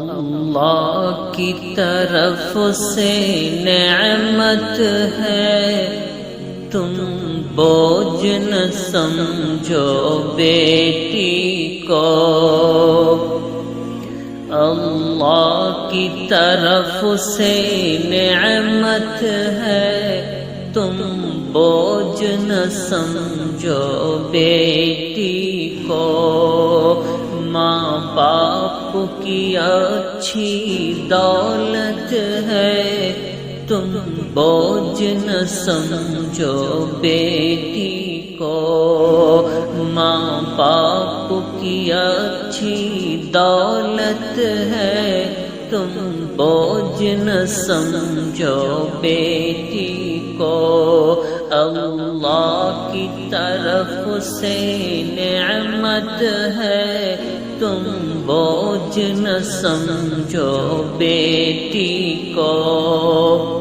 اللہ کی طرف سے نعمت ہے، تم بوجھ نہ سمجھو بیٹی کو۔ اللہ کی طرف سے نعمت ہے، تم بوجھ نہ سمجھو بیٹی کو۔ ماں باپ کی اچھی دولت ہے، تم بوجھ نہ سمجھو بیٹی کو۔ ماں باپ کی اچھی دولت ہے، تم بوجھ نہ سمجھو بیٹی کو۔ اللہ کی طرف سے نعمت ہے، تم بوجھ نہ سمجھو بیٹی کو۔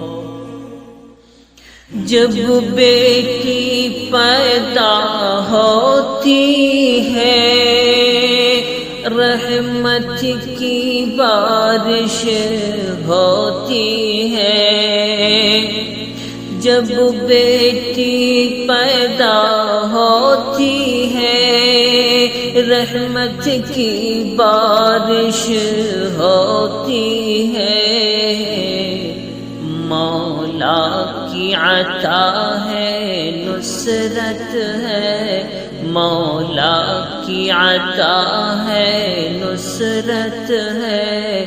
جب بیٹی پیدا ہوتی ہے، رحمت کی بارش ہوتی ہے۔ جب بیٹی پیدا ہوتی ہے، رحمت کی بارش ہوتی ہے۔ مولا کی عطا ہے، نصرت ہے، مولا کی عطا ہے، نصرت ہے،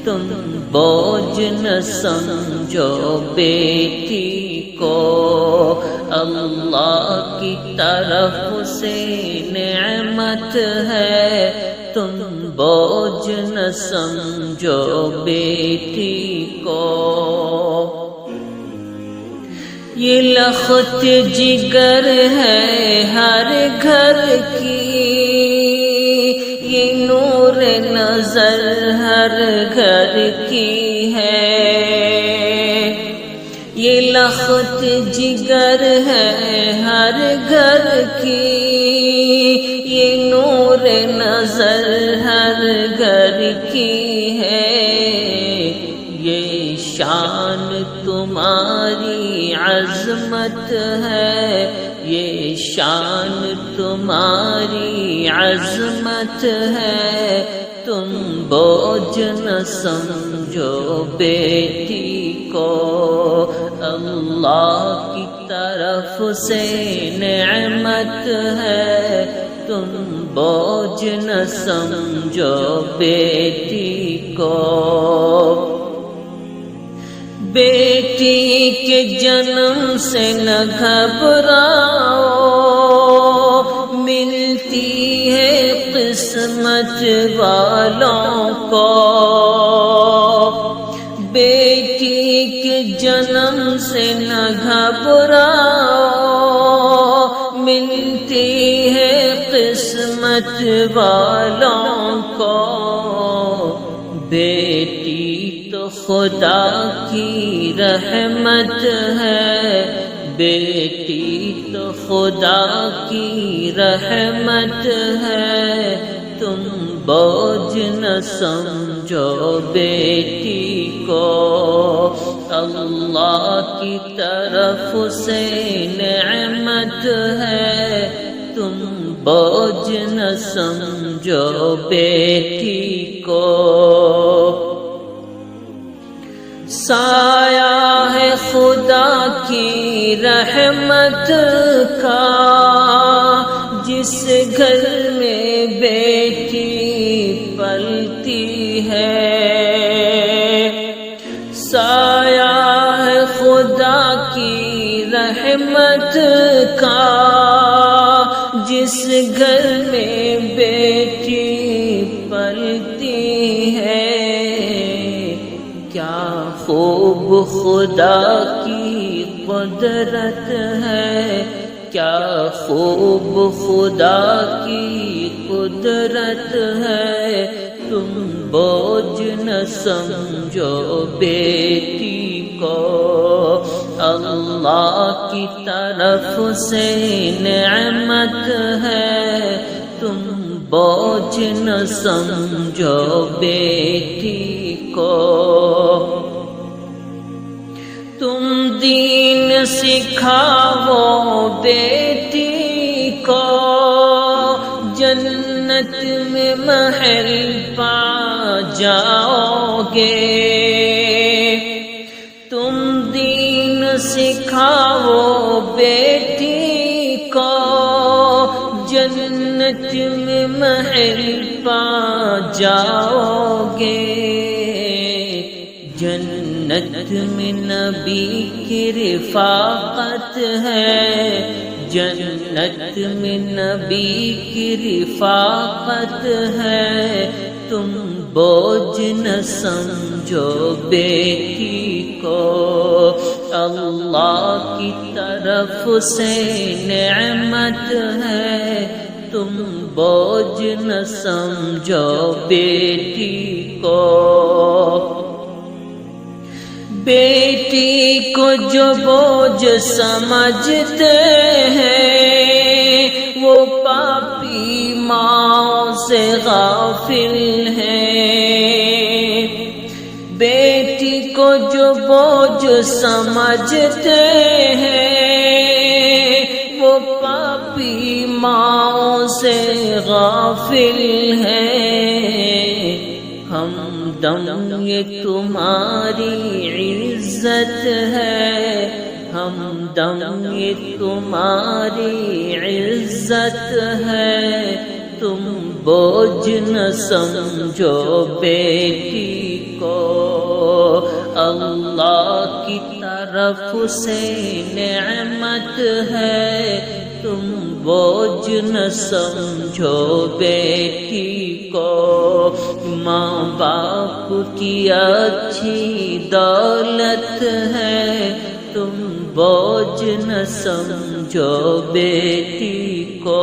تم بوجھ نہ سمجھو بیٹی کو۔ اللہ کی طرف سے نعمت ہے، تم بوجھ نہ سمجھو بیٹی کو۔ یہ لخت جگر ہے ہر گھر کی، یہ نور نظر ہر گھر کی ہے۔ یہ لخت جگر ہے ہر گھر کی، یہ نور نظر ہر گھر کی ہے۔ یہ شان تمہاری عظمت ہے، یہ شان تمہاری عظمت ہے، تم بوجھ نہ سمجھو بیٹی کو۔ اللہ کی طرف سے نعمت ہے، تم بوجھ نہ سمجھو بیٹی کو۔ بیٹی کے جنم سے نہ گھبراؤ، ملتی ہے قسمت والوں کو۔ بیٹی کے جنم سے نہ گھبراؤ، ملتی ہے قسمت والوں کو۔ بیٹی تو خدا کی رحمت ہے، بیٹی تو خدا کی رحمت ہے، تم بوجھ نہ سمجھو بیٹی کو۔ اللہ کی طرف سے نعمت ہے، تم بوجھ نہ سمجھو بیٹی کو۔ سایہ ہے خدا کی رحمت کا، جس گھر میں بیٹی پلتی ہے۔ سایہ ہے خدا کی رحمت کا، جس گھر میں بیٹی پلتی ہے۔ کیا خوب خدا کی قدرت ہے، کیا خوب خدا کی قدرت ہے، تم بوجھ نہ سمجھو بیٹی کو۔ اللہ کی طرف سے نعمت ہے، تم بوجھ نہ سمجھو بیٹی کو، تم دین سکھاؤ بیٹی کو، جنت میں محل پا جاؤ گے، تم دین سکھاؤ بیٹی کو، جنت میں محل پا جاؤ گے، جنت میں نبی کی رفاقت ہے، جنت میں نبی کی رفاقت ہے، تم بوجھ نہ سمجھو بیٹی کو، اللہ کی طرف سے نعمت ہے، تم بوجھ نہ سمجھو بیٹی کو، بیٹی کو جو بوجھ سمجھتے ہیں وہ پاپی ماں سے غافل ہیں، بیٹی کو جو بوجھ سمجھتے ہیں وہ پاپی ماں سے غافل ہیں، ہم دم یہ تمہاری عزت ہے، ہم دم یہ تمہاری عزت ہے، تم بوجھ نہ سمجھو بیٹی کو، اللہ کی طرف سے نعمت ہے، تم بوجھ نہ سمجھو بیٹی کو، ماں باپ کی اچھی دولت ہے، تم بوجھ نہ سمجھو بیٹی کو۔